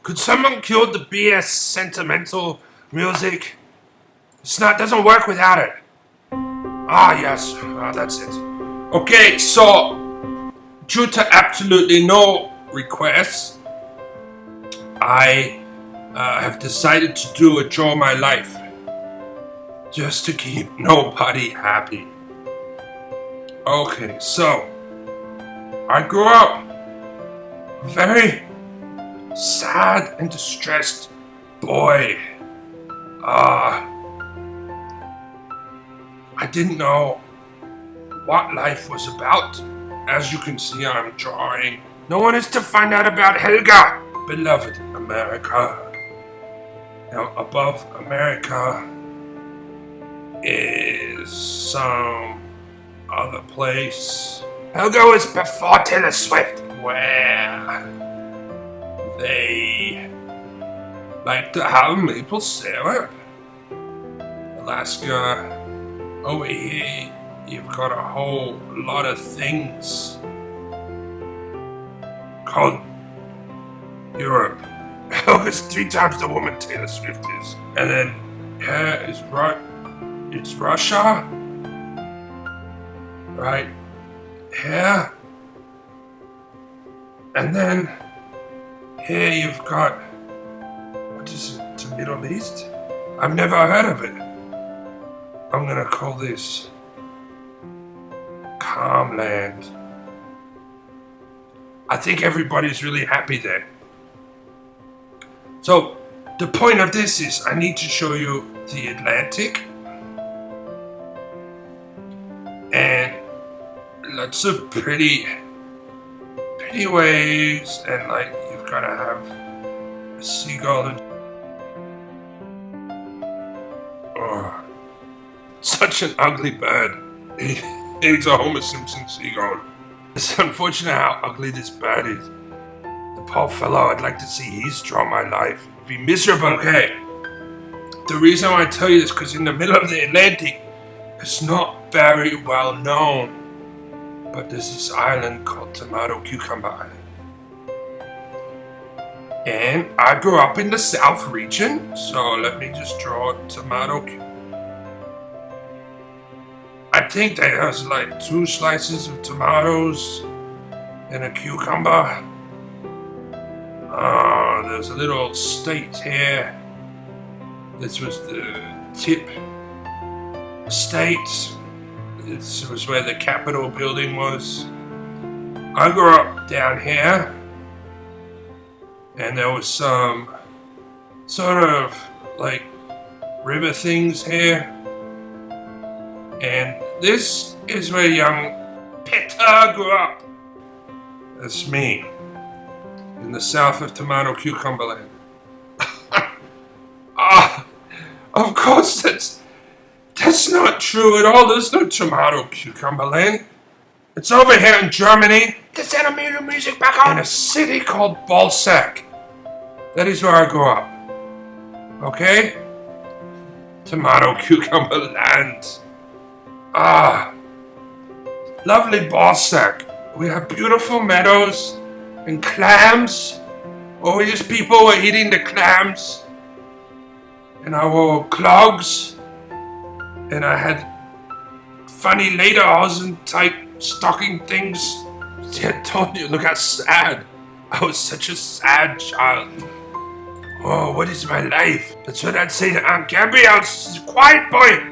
Could someone cue the BS sentimental music? Doesn't work without it. Ah, yes. That's it. Okay, so due to absolutely no requests, I have decided to do a Draw My Life. Just to keep nobody happy. Okay, so I grew up a very sad and distressed boy. I didn't know what life was about. As you can see, I'm drawing. No one is to find out about Helga, beloved America. Now, above America is some other place. Helga was before Taylor Swift, where they like to have maple syrup. Alaska, over here, you've got a whole lot of things called Europe. Helga's 3 times the woman Taylor Swift is. And then here is it's Russia, right here. And then here you've got, what is it, the Middle East? I've never heard of it. I'm gonna call this Calm Land. I think everybody's really happy there. So, the point of this is I need to show you the Atlantic. And lots of pretty waves, and like you've gotta have a seagull and such an ugly bird. He's a Homer Simpson seagull. It's unfortunate how ugly this bird is. The poor fellow, I'd like to see his Draw My Life. It'd be miserable. Okay. The reason why I tell you this, because in the middle of the Atlantic, it's not very well known, but there's this island called Tomato Cucumber Island. And I grew up in the South region, so let me just draw tomato cucumber. I think there's like 2 slices of tomatoes and a cucumber. There's a little state here. This was the tip state. This was where the Capitol building was. I grew up down here, and there was some sort of like river things here. And this is where young Peter grew up. That's me, in the south of Tomato Cucumber Land. Of course, that's not true at all. There's no Tomato Cucumber Land. It's over here in Germany. The centimeter music back on. In a city called Balzac. That is where I grew up. Okay? Tomato Cucumber Land. Lovely Balzac. We have beautiful meadows and clams. Always people were eating the clams. And I wore clogs. And I had funny lederhosen type stocking things. See, I told you, look how sad. I was such a sad child. Oh, what is my life? That's what I'd say to Aunt Gabrielle. She's a quiet boy.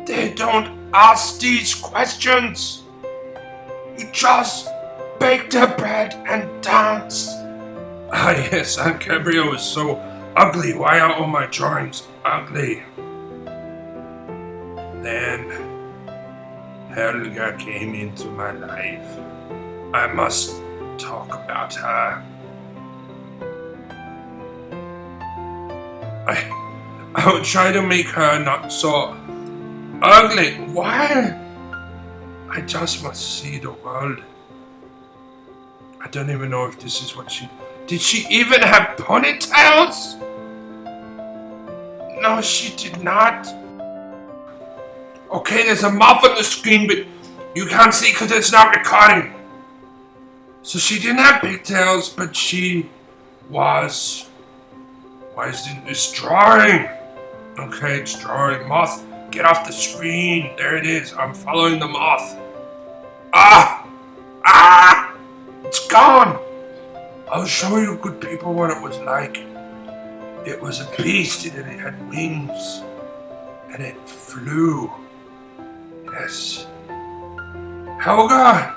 They don't ask these questions. You just bake the bread and dance. Ah yes, Aunt Gabrielle was so ugly. Why are all my drawings ugly? Then Helga came into my life. I must talk about her. I will try to make her not so ugly. Why? I just must see the world. I don't even know if this is what she... Did she even have ponytails? No, she did not. Okay, there's a mouth on the screen, but you can't see because it's not recording. So she didn't have pigtails, but she was in this drawing. Okay, it's drawing. Moth, get off the screen. There it is. I'm following the moth. It's gone. I'll show you good people what it was like. It was a beast and it had wings and it flew. Yes. Helga.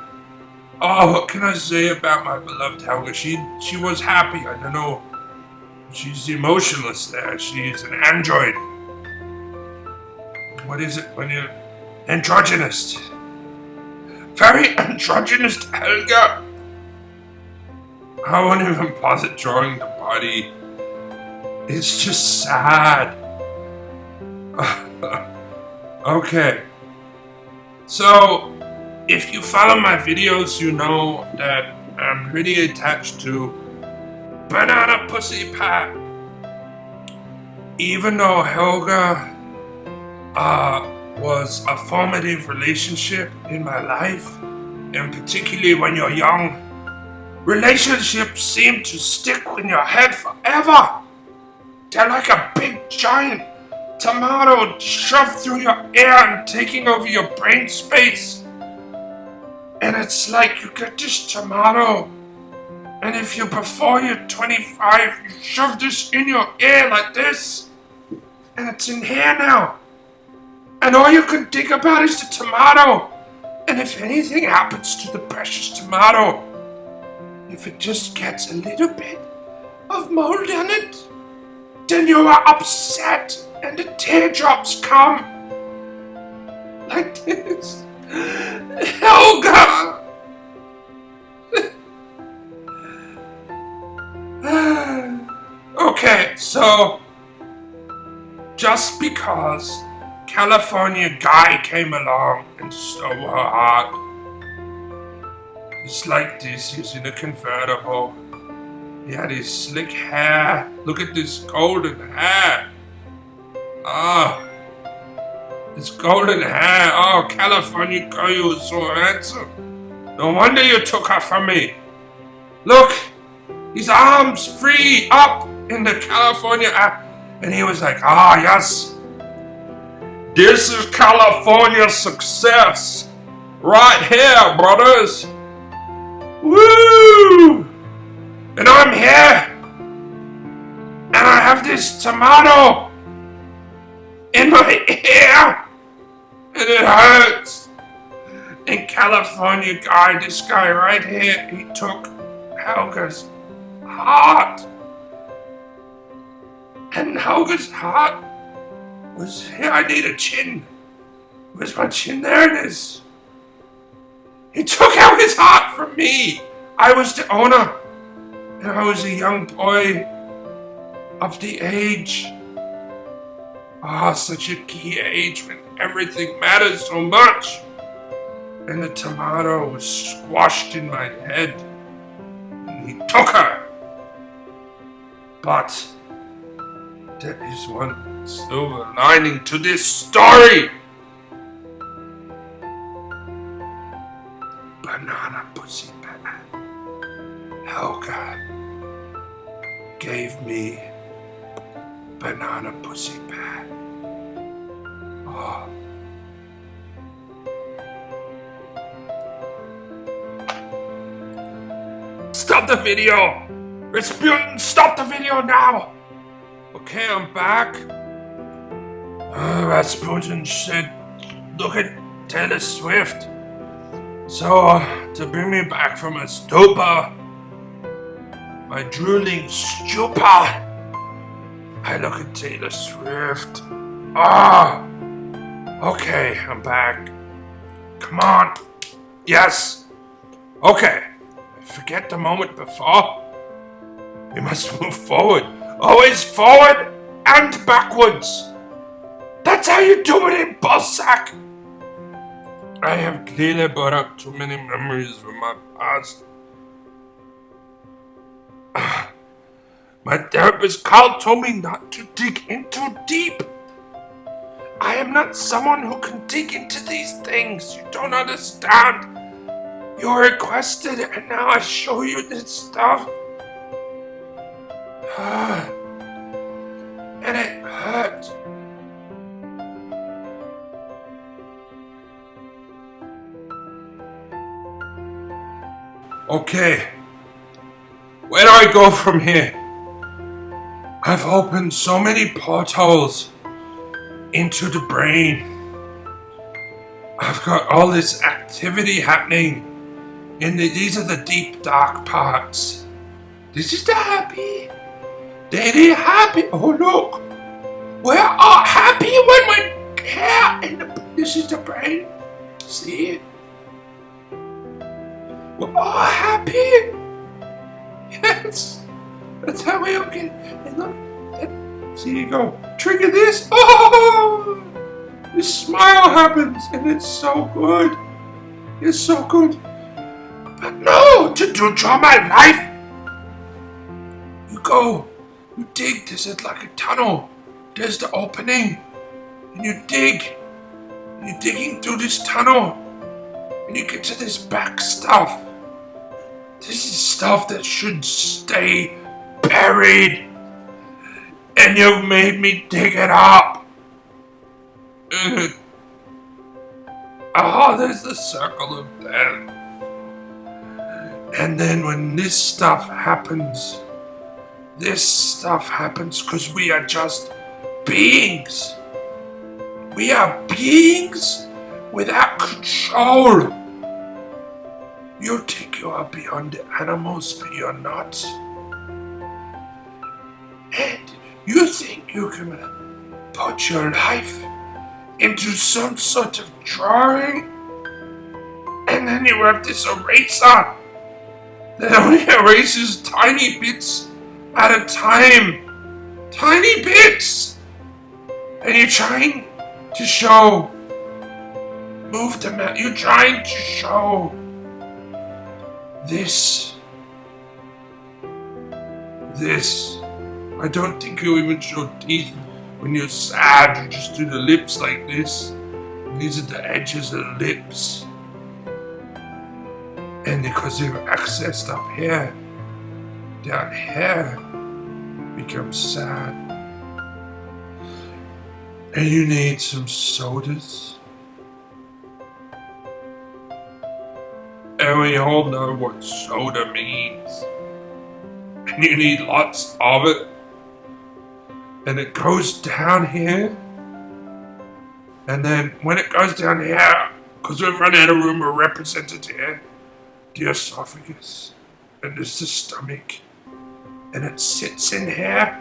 Oh, what can I say about my beloved Helga? She was happy. I don't know. She's emotionless there. She's an android. What is it when you're androgynous? Very androgynous Helga. I won't even bother drawing the body. It's just sad. Okay. So, if you follow my videos, you know that I'm pretty attached to Banana Pussy Pat. Even though Helga was a formative relationship in my life, and particularly when you're young, relationships seem to stick in your head forever. They're like a big giant tomato shoved through your ear and taking over your brain space. And it's like you get this tomato, and if you before you're 25, you shove this in your ear like this, and it's in here now. And all you can think about is the tomato. And if anything happens to the precious tomato, if it just gets a little bit of mold on it, then you are upset and the teardrops come. Like this. Helga! Okay, so just because California guy came along and stole her heart, it's like this. He's in a convertible. He had his slick hair. Look at this golden hair. This golden hair. Oh, California girl, you were so handsome. No wonder you took her from me. Look, his arms free up in the California air. And he was like, yes. This is California success. Right here, brothers. Woo! And I'm here. And I have this tomato in my ear. And it hurts. And California guy, this guy right here, he took Helga's heart. And Helga's heart was here. I need a chin. Where's my chin? There it is. He took Helga's heart from me. I was the owner. And I was a young boy of the age. Such a key age when everything matters so much. And the tomato was squashed in my head. And he took her. But there is one silver lining to this story. Banana Pussy Pat. Helga gave me Banana Pussy Pat. Oh. Stop the video! Rasputin, stop the video now! Okay, I'm back. Rasputin said, look at Taylor Swift. So, to bring me back from a stupor, my drooling stupor, I look at Taylor Swift. Okay, I'm back. Come on. Yes. Okay. Forget the moment before. We must move forward. Always forward and backwards. That's how you do it in Bossack. I have clearly brought up too many memories from my past. My therapist Carl told me not to dig in too deep. I am not someone who can dig into these things. You don't understand. You requested it and now I show you this stuff. And it hurts. Okay, where do I go from here? I've opened so many portals into the brain. I've got all this activity happening. These are the deep, dark parts. This is the happy. Daily happy. Oh, look. We're all happy when we're here. This is the brain. See it? We're all happy. Yes. That's how we all get. And look. See you go. Trigger this. Oh! This smile happens. And it's so good. It's so good. But no! To draw my life. You go. You dig. There's like a tunnel. There's the opening. And you dig. And you're digging through this tunnel. And you get to this back stuff. This is stuff that should stay buried. And you've made me dig it up. Oh, there's the circle of death. And then when this stuff happens because we are just beings. We are beings without control. You think you are beyond the animals, but you're not. And you think you can put your life into some sort of drawing, and then you have this eraser that only erases tiny bits at a time. Tiny bits! And you're trying to show. Move them out. You're trying to show this. I don't think you even show teeth when you're sad. You just do the lips like this. These are the edges of the lips. And because they're accessed up here, down here becomes sad. And you need some sodas. And we all know what soda means. And you need lots of it. And it goes down here. And then when it goes down here, because we've run out of room, we're represented here. The esophagus. And there's the stomach. And it sits in here.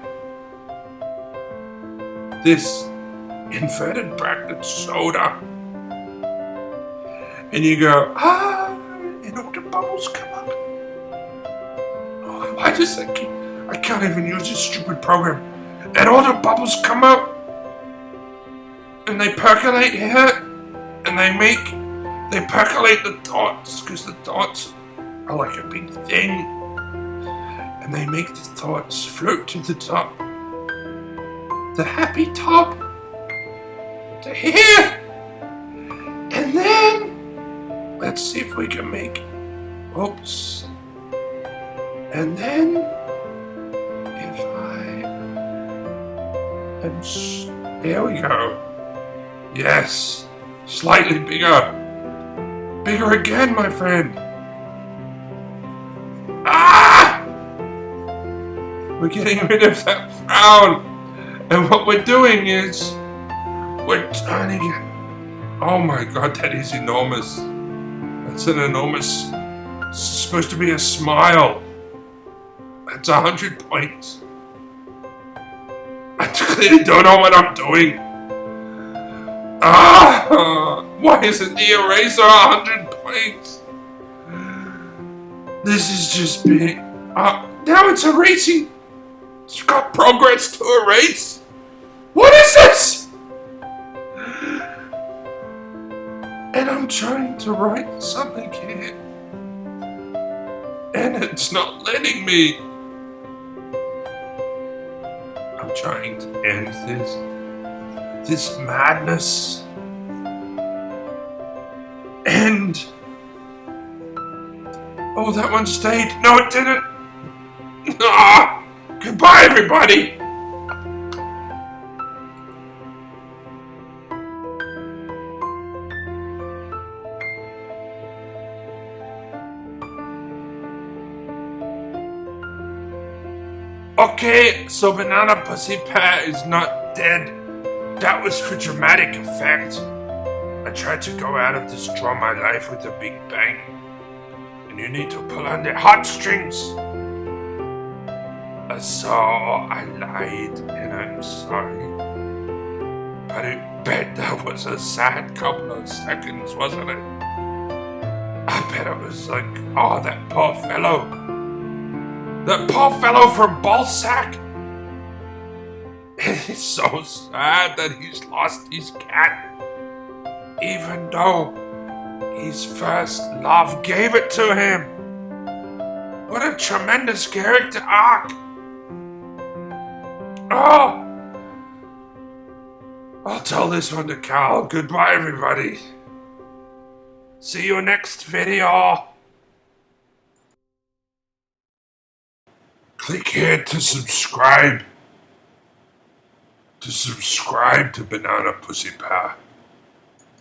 This inverted bracket soda. And you go, and all the bubbles come up. Oh, why does that keep... I can't even use this stupid program. And all the bubbles come up. And they percolate here. And they percolate the dots. Because the dots are like a big thing. And they make the thoughts float to the top. The happy top. To here. And then, let's see if we can make, oops. And then, if there we go. Yes, slightly bigger. Bigger again, my friend. Ah! We're getting rid of that frown. And what we're doing is, we're turning it. Oh my god, that is enormous. That's an enormous... It's supposed to be a smile. That's 100 points. I clearly don't know what I'm doing. Why isn't the eraser 100 points? This is just being... now it's erasing. It's got progress to erase. What is this? And I'm trying to write something here. And it's not letting me. I'm trying to end this madness. And... oh, that one stayed. No, it didn't. Goodbye, everybody! Okay, so Banana Pussy Pat is not dead. That was for dramatic effect. I tried to go out of this draw my life with a big bang. And you need to pull on the heartstrings. So I lied, and I'm sorry. But I bet that was a sad couple of seconds, wasn't it? I bet it was like, oh, that poor fellow. That poor fellow from Ballsack. It's so sad that he's lost his cat. Even though his first love gave it to him. What a tremendous character arc. Oh! I'll tell this one to Carl. Goodbye, everybody. See you next video. Click here to subscribe. To Banana Pussy Pie.